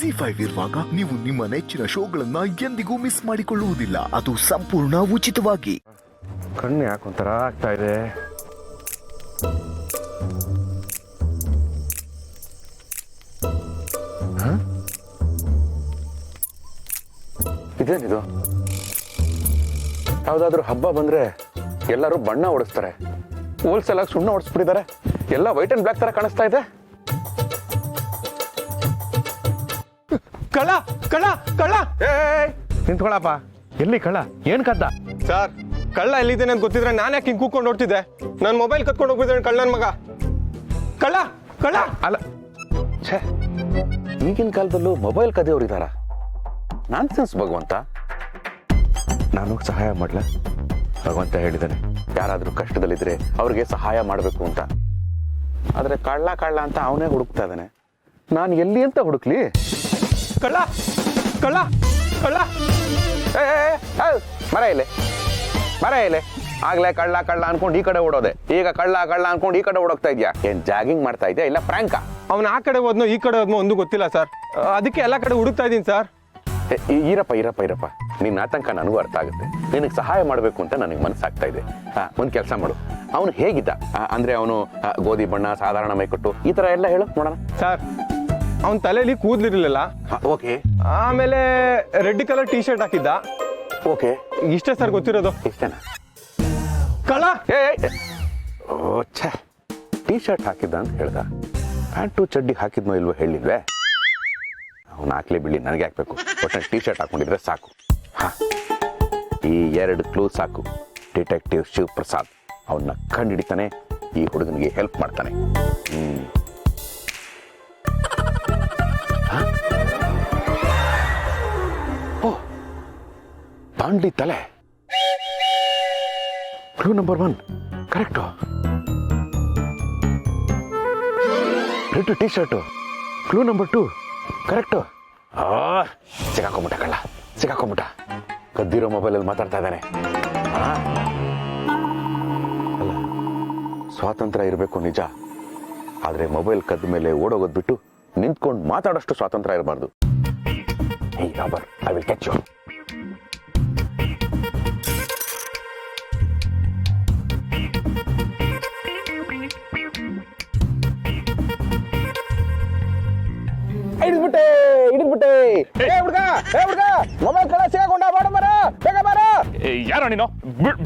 ಜಿ5 ಇರುವಾಗ ನೀವು ನಿಮ್ಮ ನೆಚ್ಚಿನ ಶೋಗಳನ್ನ ಎಂದಿಗೂ ಮಿಸ್ ಮಾಡಿಕೊಳ್ಳುವುದಿಲ್ಲ. ಅದು ಸಂಪೂರ್ಣ ಉಚಿತವಾಗಿ. ಕಣ್ಣು ಯಾಕೊಂಥರ ಆಗ್ತಾ ಇದೆ. ಇದೇನಿದು? ಯಾವ್ದಾದ್ರು ಹಬ್ಬ ಬಂದ್ರೆ ಎಲ್ಲರೂ ಬಣ್ಣ ಹೊಡಿಸ್ತಾರೆ. ಹೋಲ್ಸೇಲ್ ಆಗಿ ಸುಣ್ಣ ಹೊಡಿಸ್ಬಿಟ್ಟಿದ್ದಾರೆ. ಎಲ್ಲ ವೈಟ್ ಅಂಡ್ ಬ್ಲಾಕ್ ತರ ಕಾಣಿಸ್ತಾ ಇದೆ. ಕಳ್ಳ ಕಳ್ಳ ಕಳ್ಳ! ನಿಂತ್ಕೊಳಪ್ಪ. ಎಲ್ಲಿ ಕಳ್ಳ? ಏನ್ ಕದ್ದ? ಸರ್, ಕಳ್ಳ ಎಲ್ಲಿದ್ದೇನೆ ಅಂತ ಗೊತ್ತಿದ್ರೆ ನಾನು ಯಾಕೆ ಹಿಂಗೆ ಕೂತ್ಕೊಂಡು ನೋಡ್ತಿದ್ದೆ? ನನ್ನ ಮೊಬೈಲ್ ಕತ್ಕೊಂಡು ಹೋಗ್ಬಿದ್ದಾನೆ ಕಳ್ಳನ ಮಗ. ಕಳ್ಳ ಕಳ್ಳ ಅಲ್ಲ, ಛೇ, ಈಗಿನ ಕಾಲದಲ್ಲೂ ಮೊಬೈಲ್ ಕದಿಯೋರು ಇದ್ದಾರ? ನಾನ್ಸೆನ್ಸ್ ಭಗವಂತ. ನಾನು ಸಹಾಯ ಮಾಡ್ಲ? ಭಗವಂತ ಹೇಳಿದ್ದಾನೆ, ಯಾರಾದ್ರೂ ಕಷ್ಟದಲ್ಲಿದ್ರೆ ಅವ್ರಿಗೆ ಸಹಾಯ ಮಾಡಬೇಕು ಅಂತ. ಆದ್ರೆ ಕಳ್ಳ ಕಳ್ಳ ಅಂತ ಅವನೇ ಹುಡುಕ್ತಾ ಇದ್ದಾನೆ. ನಾನು ಎಲ್ಲಿ ಅಂತ ಹುಡುಕ್ಲಿ? ಕಳ್ಳ ಕಳ್ಳ ಕಳ್ಳ! ಮರ ile ಮರ ile. ಆಗ್ಲೇ ಕಳ್ಳ ಕಳ್ಳ ಅನ್ಕೊಂಡು ಈ ಕಡೆ ಓಡೋದೆ, ಈಗ ಕಳ್ಳ ಕಳ್ಳ ಅನ್ಕೊಂಡು ಈ ಕಡೆ ಓಡೋಗ್ತಾ ಇದ್ಯಾ? ಏನ್ ಜಾಗಿಂಗ್ ಮಾಡ್ತಾ ಇದೆಯಾ ಇಲ್ಲ ಫ್ರಾಂಕಾ? ಅವನು ಆ ಕಡೆ ಹೋದ್ನೋ ಈ ಕಡೆ ಹೋದ್ನೋ ಒಂದು ಗೊತ್ತಿಲ್ಲ ಸರ್. ಅದಕ್ಕೆ ಎಲ್ಲ ಕಡೆ ಹುಡುಕ್ತಾ ಇದ್ದೀನಿ ಸರ್. ಇರಪ್ಪ ಇರಪ್ಪ ಇರಪ್ಪ, ನಿನ್ನ ಆತಂಕ ನನಗೂ ಅರ್ಥ ಆಗುತ್ತೆ. ನಿನಗೆ ಸಹಾಯ ಮಾಡಬೇಕು ಅಂತ ನನಗೆ ಮನಸ್ಸಾಗ್ತಾ ಇದೆ. ಒಂದು ಕೆಲಸ ಮಾಡು, ಅವನು ಹೇಗಿದ್ದ? ಅಂದ್ರೆ ಅವನು ಗೋಧಿ ಬಣ್ಣ, ಸಾಧಾರಣ ಮೈಕಟ್ಟು, ಈ ತರ ಎಲ್ಲ ಹೇಳು ನೋಡೋಣ. ಸರ್, ಅವನ ತಲೆಯಲ್ಲಿ ಕೂದಲಿರಲಿಲ್ಲ. ಓಕೆ. ಆಮೇಲೆ ರೆಡ್ ಕಲರ್ ಟೀ ಶರ್ಟ್ ಹಾಕಿದ್ದ. ಓಕೆ, ಇಷ್ಟೇ ಸರ್ ಗೊತ್ತಿರೋದು. ಇಷ್ಟೇನಾ? ಕಳ್ಳ ಓ ಛೇ, ಟೀ ಶರ್ಟ್ ಹಾಕಿದ್ದ ಅಂತ ಹೇಳ್ದ. ಪ್ಯಾಂಟು ಚಡ್ಡಿ ಹಾಕಿದ್ನೋ ಇಲ್ವೋ ಹೇಳಿಲ್ವೇ? ಅವ್ನು ಹಾಕ್ಲಿ ಬಿಡಿ, ನನಗೆ ಹಾಕ್ಬೇಕು. ಒಟ್ಟು ಟೀ ಶರ್ಟ್ ಹಾಕೊಂಡಿದ್ರೆ ಸಾಕು. ಹಾ, ಈ 2 ಕ್ಲೂ ಸಾಕು. ಡಿಟೆಕ್ಟಿವ್ ಶಿವಪ್ರಸಾದ್ ಅವನ್ನ ಕಂಡು ಹಿಡಿತಾನೆ, ಈ ಹುಡುಗನಿಗೆ ಹೆಲ್ಪ್ ಮಾಡ್ತಾನೆ. ಓ, ಬಾಂಡ್ಲಿ ತಲೆ. Clue number 1 correct. Red T shirt. Clue number 2 correct. ಸಿಗಾಕೊಂಬಿಟ್ಟ ಕಳ್ಳ, ಸಿಗಾಕೊಂಬಿಟ್ಟ. ಕದ್ದಿರೋ ಮೊಬೈಲಲ್ಲಿ ಮಾತಾಡ್ತಾ ಇದ್ದಾನೆ. ಅಲ್ಲ, ಸ್ವಾತಂತ್ರ್ಯ ಇರಬೇಕು ನಿಜ, ಆದ್ರೆ ಮೊಬೈಲ್ ಕದ್ದ ಮೇಲೆ ಓಡೋಗೋದ್ ಬಿಟ್ಟು ನಿಂತ್ಕೊಂಡು ಮಾತಾಡೋಷ್ಟು ಸ್ವಾತಂತ್ರ್ಯ ಇರಬಾರ್ದು. Hey robber, I will catch you. ಹಿಡಿದ್ಬಿಟ್ಟೆ ಹಿಡಿದ್ಬಿಟ್ಟೆ. ಏ ಹುಡುಗ, ಏ ಹುಡುಗ, ಮೊಬೈಲ್ ಕಳ್ಳ ಸಿಗಾಕೊಂಡ, ಬಾಡ ಮರ, ಬೇಗ ಬಾರ. ಯಾರೋ ನೀನು?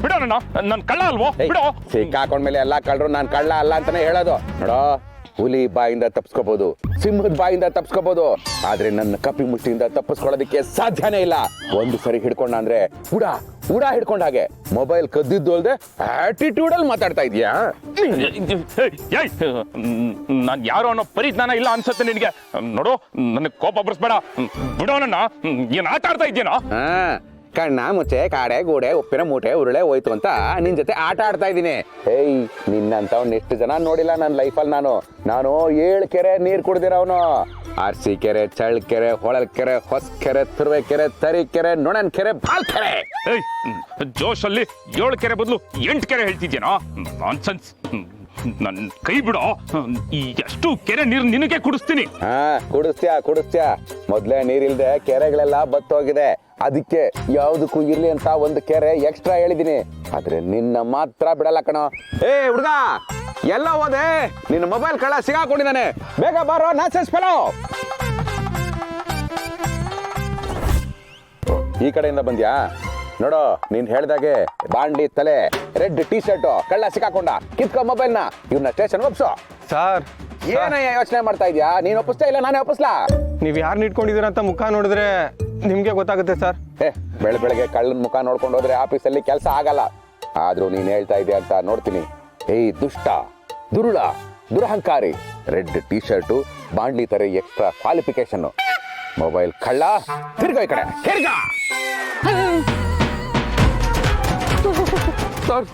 ಬಿಡೋ ನನ್ನ, ನನ್ ಕಳ್ಳ ಅಲ್ವೋ? ಬಿಡೋ. ಸಿಕ್ಕಾಕೊಂಡ್ಮೇಲೆ ಎಲ್ಲಾ ಕಳ್ಳರು ನಾನ್ ಕಳ್ಳ ಅಲ್ಲ ಅಂತಾನೆ ಹೇಳೋದು. ನೋಡೋ, ಹುಲಿ ಬಾಯಿಂದ ತಪ್ಪಿಸ್ಕೋಬಹುದು, ಸಿಂಹದ ಬಾಯಿಂದ ತಪ್ಪಿಸ್ಕೋಬಹುದು, ಆದ್ರೆ ನನ್ನ ಕಪ್ಪಿ ಮುಷ್ಟಿಯಿಂದ ತಪ್ಪಿಸ್ಕೊಳ್ಳೋದಕ್ಕೆ ಸಾಧ್ಯನೇ ಇಲ್ಲ. ಒಂದು ಸರಿ ಹಿಡ್ಕೊಂಡ ಅಂದ್ರೆ ಉಡ ಹಿಡ್ಕೊಂಡ ಹಾಗೆ. ಮೊಬೈಲ್ ಕದ್ದಿದ್ದು ಅಲ್ದೆ ಆಟಿಟ್ಯೂಡ್ ಅಲ್ಲಿ ಮಾತಾಡ್ತಾ ಇದೀಯಾ? ನಾನ್ ಯಾರೋ ಅನ್ನೋ ಪರಿಜ್ಞಾನ ಇಲ್ಲ ಅನ್ಸುತ್ತೆ ನಿನಗೆ. ನೋಡು, ನನಗೆ ಕೋಪ ಬರ್ಸ್ಬೇಡ, ಬಿಡೋ ನನ್ನ. ಏನ್ ಆಟ ಆಡ್ತಾ ಇದ್ದೀನೋ? ಕಣ್ಣ ಮುಚ್ಚೆ ಕಾಡೆ ಗೂಡೆ ಉಪ್ಪಿನ ಮೂಟೆ ಉರುಳೆ ಹೋಯ್ತು ಅಂತ ನಿನ್ ಜೊತೆ ಆಟ ಆಡ್ತಾ ಇದ್ದೀನಿ. ಏಯ್, ನಿನ್ನಂತವ್ನ ಎಷ್ಟು ಜನ ನೋಡಿಲ್ಲ ನನ್ನ ಲೈಫಲ್ಲಿ. ನಾನು 7 ಕೆರೆ ನೀರ್ ಕುಡ್ದಿರೋನು. ಆರ್ಸಿ ಕೆರೆ, ಚಳ್ ಕೆರೆ, ಹೊಳಲ್ ಕೆರೆ, ಹೊಸ ಕೆರೆ, ತುರುವೆ ಕೆರೆ, ತರಿ ಕೆರೆ, ನೊಣನ್ ಕೆರೆ, ಬಾಲ್ ಕೆರೆ. ಜೋಶಲ್ಲಿ 7 ಕೆರೆ ಬದಲು 8 ಕೆರೆ ಹೇಳ್ತಿದ್ಯೇನೋ? ನಾನ್ಸೆನ್ಸ್. ನನ್ ಕೈ ಬಿಡೋ. ಈ ಎಷ್ಟು ಕೆರೆ ನೀರು ನಿನಗೆ ಕುಡಿಸ್ತೀನಿ. ಕುಡಿಸ್ತ್ಯಾ. ಮೊದ್ಲೇ ನೀರಿಲ್ದೆ ಕೆರೆಗಳೆಲ್ಲ ಬತ್ತೋಗಿದೆ. ಅದಕ್ಕೆ ಯಾವ್ದಕ್ಕೂ ಇರ್ಲಿ ಅಂತ 1 ಕೆರೆ ಎಕ್ಸ್ಟ್ರಾ ಹೇಳಿದೀನಿ. ಆದ್ರೆ ನಿನ್ನ ಮಾತ್ರ ಬಿಡಲ್ಲ ಕಣೋ. ಏ ಹುಡುಗ, ಎಲ್ಲ ಹೋದೆ? ನಿನ್ನ ಮೊಬೈಲ್ ಕಳ್ಳ ಸಿಗಾಕೊಂಡಿದ್ದಾನೆ, ಬೇಗ ಬಾರೋ ನಾಸೆನ್ಸ್ ಫೆಲೋ. ಈ ಕಡೆಯಿಂದ ಬಂದ್ಯಾ? ನೋಡೋ, ನೀನ್ ಹೇಳ್ದಾಗೆ ಬಾಂಡ್ಲಿ ತಲೆ, ರೆಡ್ ಟೀ ಶರ್ಟ್, ಕಳ್ಳ ಸಿಕ್ಕಾಕೊಂಡ, ಕಿತ್ಕೊ ಮೊಬೈಲ್ನ, ಇವ್ನ ಸ್ಟೇಷನ್ ಒಪ್ಸೋ. ಸರ್, ಏನಯ್ಯ ಯೋಚನೆ ಮಾಡ್ತಾ ಇದ್ಯಾ? ನೀನ್ ಒಪ್ಪಿಸ್ತಾ ಇಲ್ಲ, ನಾನೇ ಒಪ್ಪಿಸ್ಲಾ? ನೀವ್ ಯಾರು ಇಟ್ಕೊಂಡಿದ್ದೀರ ಅಂತ ಮುಖ ನೋಡಿದ್ರೆ ನಿಮ್ಗೆ ಗೊತ್ತಾಗುತ್ತೆ ಸರ್. ಬೆಳಗ್ಗೆ ಕಳ್ಳನ ಮುಖ ನೋಡ್ಕೊಂಡು ಹೋದ್ರೆ ಆಫೀಸಲ್ಲಿ ಕೆಲಸ ಆಗಲ್ಲ. ಆದ್ರೂ ನೀನ್ ಹೇಳ್ತಾ ಇದೆಯಾ ಅಂತ ನೋಡ್ತೀನಿ. ಏಯ್ ದುಷ್ಟ, ದುರುಳ, ದುರಹಂಕಾರಿ, ರೆಡ್ ಟೀ ಶರ್ಟು, ಬಾಂಡ್ಲಿ ತರ ಎಕ್ಸ್ಟ್ರಾ ಕ್ವಾಲಿಫಿಕೇಶನ್, ಮೊಬೈಲ್ ಕಳ್ಳ, ತಿರ್ಗೋ ಈ ಕಡೆ, ತಿರ್ಗ. ಸರ್,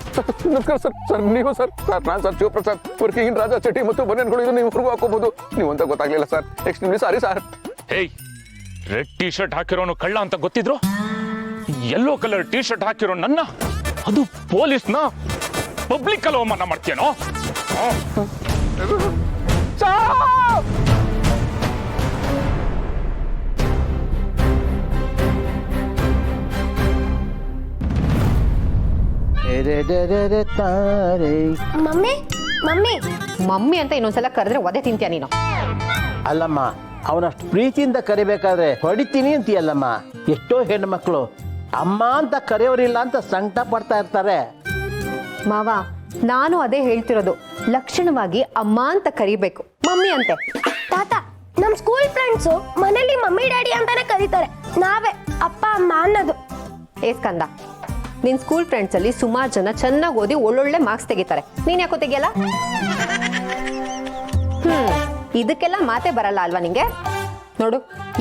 ನಮಸ್ಕಾರ ಸರ್. ನೀವು ಸರ್? ನಾನು ಸರ್ ಶಿವಪ್ರಸಾದ್, ವರ್ಕಿಂಗ್ ರಾಜಾ ಚಟಿ ಮತ್ತು ಬನಿಯನ್ಗಳು ಇದು ನೀವು ಹಾಕೋಬಹುದು. ನೀವು ಅಂತ ಗೊತ್ತಾಗ್ಲಿಲ್ಲ ಸರ್, ಎಕ್ಸ್ಟ್ರೀಮ್ಲಿ ಸಾರಿ ಸರ್. ಹೇಯ್, ರೆಡ್ ಟೀ ಶರ್ಟ್ ಹಾಕಿರೋನು ಕಳ್ಳ ಅಂತ ಗೊತ್ತಿದ್ರು ಯೆಲ್ಲೋ ಕಲರ್ ಟೀ ಶರ್ಟ್ ಹಾಕಿರೋ ನನ್ನ, ಅದು ಪೊಲೀಸ್ನ ಪಬ್ಲಿಕ್ ಅಲ್ಲಿ ಅವಮಾನ ಮಾಡ್ತೀಯನೋ? ತಾರೆ. ಮಮ್ಮಿ ಮಮ್ಮಿ ಮಮ್ಮಿ ಅಂತ ಇನ್ನೊಂದ್ಸಲ ಕರೆದ್ರೆ ಒದೆ ತಿಂತೀಯ ನೀನು. ಅಲ್ಲಮ್ಮ, ಅವನಷ್ಟು ಪ್ರೀತಿಯಿಂದ ಕರಿಬೇಕಾದ್ರೆ ಹೊಡಿತೀನಿ ಅಂತೀಯಲ್ಲಮ್ಮ. ಎಷ್ಟೋ ಹೆಣ್ಮಕ್ಳು ಅಮ್ಮ ಅಂತ ಕರೆಯೋರಿಲ್ಲ ಅಂತ ಸಂಕಟ ಪಡ್ತಾ ಇರ್ತಾರೆ. ಮಾವ, ನಾನು ಅದೇ ಹೇಳ್ತಿರೋದು. ಲಕ್ಷಣವಾಗಿ ಅಮ್ಮ ಅಂತ ಕರಿಬೇಕು, ಮಮ್ಮಿ ಅಂತೆ. ತಾತ, ನಮ್ ಸ್ಕೂಲ್ ಫ್ರೆಂಡ್ಸು ಮನೇಲಿ ಮಮ್ಮಿ ಡ್ಯಾಡಿ ಅಂತಾನೆ ಕರೀತಾರೆ. ನಾವೇ ಅಪ್ಪ ಅಮ್ಮ ಅನ್ನೋದು. ಏ ಸ್ಕಂದ, ನಿನ್ ಸ್ಕೂಲ್ ಫ್ರೆಂಡ್ಸ್ ಅಲ್ಲಿ ಸುಮಾರು ಜನ ಚೆನ್ನಾಗಿ ಓದಿ ಒಳ್ಳೊಳ್ಳೆ ಮಾರ್ಕ್ಸ್ ತೆಗಿತಾರೆ. ನೀನ್ ಯಾಕೋ ತೆಗಿಯಲ್ಲ? ಇದಕ್ಕೆಲ್ಲ ಮಾತೆ ಬರಲ್ಲ ಅಲ್ವಾ ನಿಂಗೆ? ನೋಡು,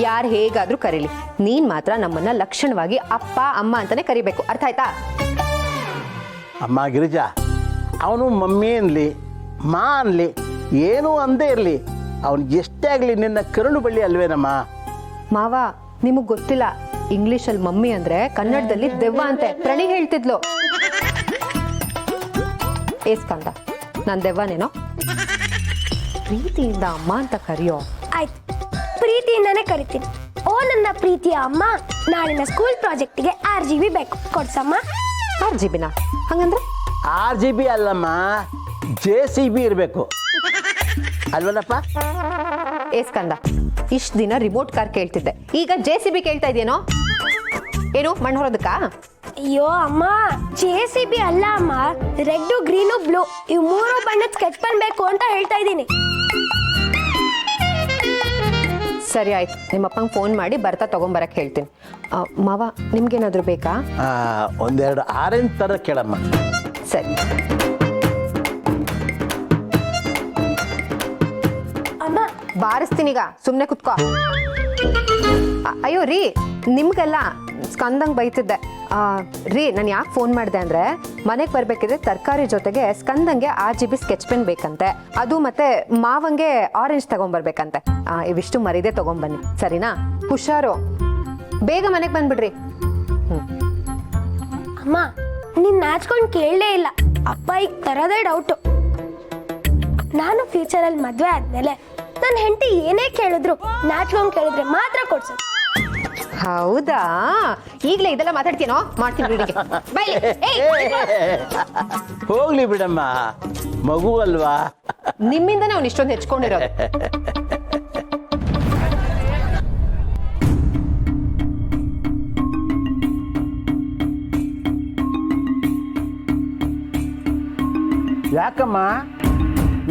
ಯಾರು ಹೇಗಾದ್ರೂ ಕರೀಲಿ, ನೀನ್ ಮಾತ್ರ ನಮ್ಮನ್ನ ಲಕ್ಷಣವಾಗಿ ಅಪ್ಪ ಅಮ್ಮ ಅಂತಾನೆ ಕರಿಬೇಕು. ಅರ್ಥ ಆಯ್ತಾ? ಅಮ್ಮ ಗಿರಿಜಾ, ಅವನು ಮಮ್ಮಿ ಅನ್ಲಿ ಮಾ ಅನ್ಲಿ ಏನೂ ಅಂದೇ ಇರಲಿ, ಅವನು ಎಷ್ಟೇ ಆಗಲಿ ನಿನ್ನ ಕರುಳು ಬಳ್ಳಿ ಅಲ್ವೇನಮ್ಮ. ಮಾವ, ನಿಮಗ್ ಗೊತ್ತಿಲ್ಲ, ಇಂಗ್ಲಿಷಲ್ಲಿ ಮಮ್ಮಿ ಅಂದ್ರೆ ಕನ್ನಡದಲ್ಲಿ ದೆವ್ವ ಅಂತೆ. ಪ್ರಣಿ ಹೇಳ್ತಿದ್ಲು. ಏ ಸ್ಕಂದ, ನಾನ್ ದೆವ್ವನೇನೋ? ಪ್ರೀತಿಯಿಂದ ಅಮ್ಮ ಅಂತ ಕರಿಯೋ. ಆಯ್ತು, ಪ್ರೀತಿಯಿಂದಾನೇ ಕರಿತೀನಿ. ಓ ನನ್ನ ಪ್ರೀತಿಯ ಅಮ್ಮ, ನಾಳಿನ ಸ್ಕೂಲ್ ಪ್ರಾಜೆಕ್ಟ್ಗೆ RGB ಬೇಕು, ಕೊಡ್ಸಮ್ಮ. RGB ನಾ? ಹಂಗಂದ್ರೆ RGB ಅಲ್ಲಮ್ಮ, JCB ಇರಬೇಕು ಅಲ್ವಲ್ಲಪ್ಪ? ಏ ಸ್ಕಂದ, ಇಷ್ಟ ದಿನ ರಿಮೋಟ್ ಕಾರ್ ಕೇಳ್ತಿದ್ದೆ, ಈಗ JCB ಕೇಳ್ತಾ ಇದೆಯೇನೋ? ಏನು ಮಣ್ಣು ಹೊರೋದಕ್ಕಾ? ಅಯ್ಯೋ ಅಮ್ಮ, JCB ಅಲ್ಲ ಅಮ್ಮ, ರೆಡ್ ಗ್ರೀನು ಬ್ಲೂ ಇವ್ 3 ಬಣ್ಣದ ಸ್ಕೆಚ್ ಪೆನ್ ಬೇಕು ಅಂತ ಹೇಳ್ತಾ ಇದ್ದೀನಿ. ಸರಿ ಆಯ್ತು, ನಿಮ್ಮಪ್ಪಂಗೆ ಫೋನ್ ಮಾಡಿ ಬರ್ತಾ ತಗೊಂಬರಕ್ಕೆ ಹೇಳ್ತೀನಿ. ಮಾವ, ನಿಮ್ಗೇನಾದ್ರೂ ಬೇಕಾ? ಒಂದೆರಡು ಆರೆಂಜ್ ಥರ ಕೇಳಮ್ಮ. ಸರಿ. ಅಮ್ಮ, ಬಾರಿಸ್ತೀನೀಗ, ಸುಮ್ಮನೆ ಕುತ್ಕೋ. ಅಯ್ಯೋ ರೀ, ನಿಮ್ಗೆಲ್ಲ ಸ್ಕಂದಂಗೆ ಬೈತಿದ್ದೆ. ರೀ, ನಾನು ಯಾಕೆ ಫೋನ್ ಮಾಡಿದೆ ಅಂದರೆ, ಮನೆಗೆ ಬರಬೇಕಿದ್ರೆ ತರಕಾರಿ ಜೊತೆಗೆ ಸ್ಕಂದಂಗೆ RGB ಸ್ಕೆಚ್ ಪೆನ್ ಬೇಕಂತೆ, ಅದು ಮತ್ತೆ ಮಾವಂಗೆ ಆರೆಂಜ್ ತಗೊಂಬರ್ಬೇಕಂತೆ. ಇವಿಷ್ಟು ಮರಿದೆ ತಗೊಂಬನ್ನಿ, ಸರಿನಾ? ಹುಷಾರು, ಬೇಗ ಮನೆಗೆ ಬಂದ್ಬಿಡ್ರಿ. ಅಮ್ಮ, ನೀನ್ ನಾಚ್ಕೊಂಡು ಕೇಳಲೇ ಇಲ್ಲ. ಅಪ್ಪ ಈಗ ತರದೇ ಡೌಟು. ನಾನು ಫ್ಯೂಚರಲ್ಲಿ ಮದುವೆ ಆದ್ಮೇಲೆ ನನ್ನ ಹೆಂಡತಿ ಏನೇ ಕೇಳಿದ್ರು ನಾಚ್ಕೊಂಡು ಕೇಳಿದ್ರೆ ಮಾತ್ರ ಕೊಡ್ಸೋದು. ಹೌದಾ? ಈಗಲೇ ಇದೆಲ್ಲ ಮಾತಾಡ್ತೀನೋ? ಮಾಡ್ತೀನಿ ಬಿಡಿಗೆ. ಹೋಗ್ಲಿ ಬಿಡಮ್ಮ, ಮಗು ಅಲ್ವಾ? ನಿಮ್ಮಿಂದನೇ ಅವ್ನು ಇಷ್ಟೊಂದು ಹೆಚ್ಕೊಂಡಿರೋದು. ಯಾಕಮ್ಮ,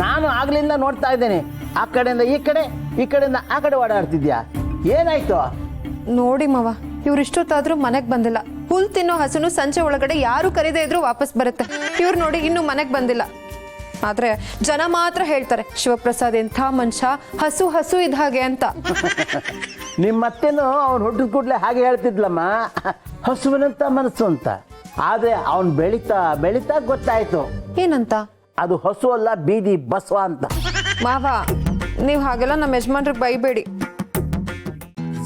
ನಾನು ಆಗ್ಲಿಂದ ನೋಡ್ತಾ ಇದ್ದೇನೆ, ಆ ಕಡೆಯಿಂದ ಈ ಕಡೆ, ಈ ಕಡೆಯಿಂದ ಆ ಕಡೆ ಓಡಾಡ್ತಿದ್ಯಾ. ಏನಾಯ್ತು? ನೋಡಿ ಮಾವ, ಇವ್ರು ಇಷ್ಟೊತ್ತಾದ್ರೂ ಮನೆಗೆ ಬಂದಿಲ್ಲ. ಹುಲ್ ತಿನ್ನೋ ಹಸುನು ಸಂಜೆ ಒಳಗಡೆ ಯಾರು ಕರೀದೇ ಇದ್ರು ವಾಪಸ್ ಬರುತ್ತೆ. ಇವ್ರು ನೋಡಿ ಇನ್ನೂ ಮನೆಗೆ ಬಂದಿಲ್ಲ. ಆದ್ರೆ ಜನ ಮಾತ್ರ ಹೇಳ್ತಾರೆ, ಶಿವಪ್ರಸಾದ್ ಎಂಥ ಮನುಷ್ಯ, ಹಸು ಹಸು ಇದ್ದ ಹಾಗೆ ಅಂತ. ನಿಮ್ಮತ್ತೆನೂ ಅವ್ನು ಹುಟ್ಟಿದ ಕೂಡಲೇ ಹಾಗೆ ಹೇಳ್ತಿದ್ಲಮ್ಮ, ಹಸುವಿನಂತ ಮನಸ್ಸು ಅಂತ. ಆದ್ರೆ ಅವನು ಬೆಳೀತಾ ಬೆಳೀತಾ ಗೊತ್ತಾಯ್ತು ಏನಂತ. ಅದು ಹಸು ಅಲ್ಲ, ಬೀದಿ ಬಸವ ಅಂತ. ಮಾವ, ನೀವು ಹಾಗೆಲ್ಲ ನಮ್ಮ ಯಜಮಾನ್ರಿಗೆ ಬೈಬೇಡಿ.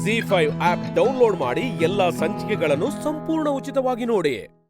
ZEE5 ಆಪ್ ಡೌನ್ಲೋಡ್ ಮಾಡಿ ಎಲ್ಲಾ ಸಂಚಿಕೆಗಳನ್ನು ಸಂಪೂರ್ಣ ಉಚಿತವಾಗಿ ನೋಡಿ.